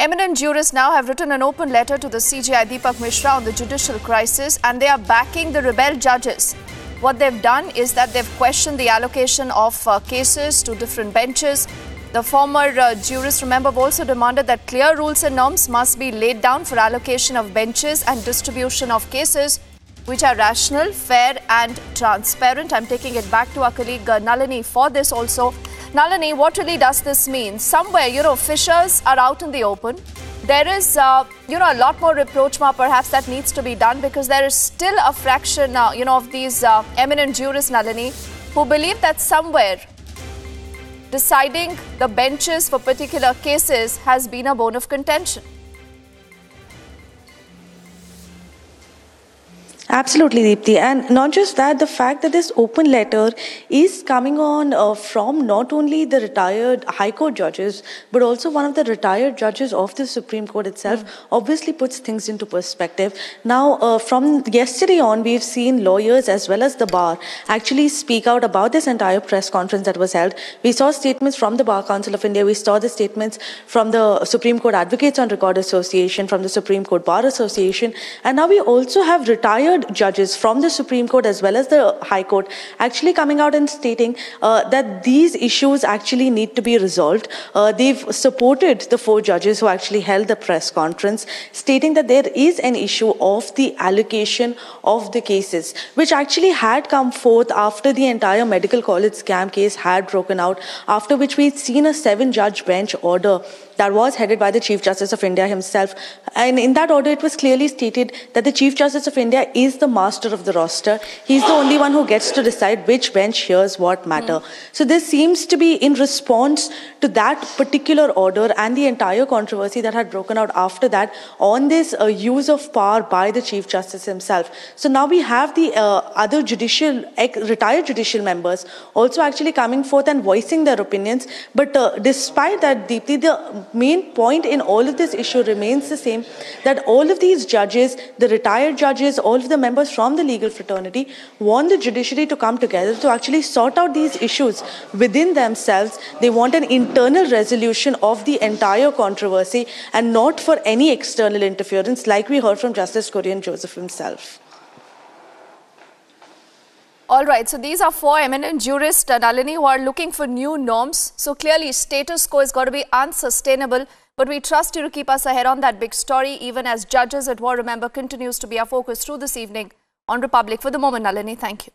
Eminent jurists now have written an open letter to the CJI DIPAK MISRA on the judicial crisis, and they are backing the rebel judges. What they've done is that they've questioned the allocation of cases to different benches. The former jurists, remember, have also demanded that clear rules and norms must be laid down for allocation of benches and distribution of cases which are rational, fair and transparent. I'm taking it back to our colleague Nalini for this also. Nalini, what really does this mean? Somewhere, fissures are out in the open. There is, a lot more rapprochement perhaps that needs to be done, because there is still a fraction, of these eminent jurists, Nalini, who believe that somewhere deciding the benches for particular cases has been a bone of contention. Absolutely, Deepthi. And not just that, the fact that this open letter is coming on from not only the retired High Court judges, but also one of the retired judges of the Supreme Court itself, obviously puts things into perspective. Now, from yesterday on, we've seen lawyers as well as the bar actually speak out about this entire press conference that was held. We saw statements from the Bar Council of India. We saw the statements from the Supreme Court Advocates on Record Association, from the Supreme Court Bar Association. And now we also have retired judges from the Supreme Court as well as the High Court actually coming out and stating that these issues actually need to be resolved. They've supported the 4 judges who actually held the press conference, stating that there is an issue of the allocation of the cases, which actually had come forth after the entire medical college scam case had broken out, after which we'd seen a 7-judge bench order that was headed by the Chief Justice of India himself. And in that order, it was clearly stated that the Chief Justice of India is the master of the roster. He's the only one who gets to decide which bench hears what matter. So this seems to be in response to that particular order and the entire controversy that had broken out after that on this use of power by the Chief Justice himself. So now we have the other retired judicial members also actually coming forth and voicing their opinions. But despite that, Deepthi, the main point in all of this issue remains the same, that all of these judges, the retired judges, all of the members from the legal fraternity want the judiciary to come together to actually sort out these issues within themselves. They want an internal resolution of the entire controversy and not for any external interference, like we heard from Justice Korean Joseph himself. All right, so these are 4 eminent jurists, Nalini, who are looking for new norms. So clearly, status quo has got to be unsustainable. But we trust you to keep us ahead on that big story, even as Judges at War, remember, continues to be our focus through this evening on Republic. For the moment, Nalini, thank you.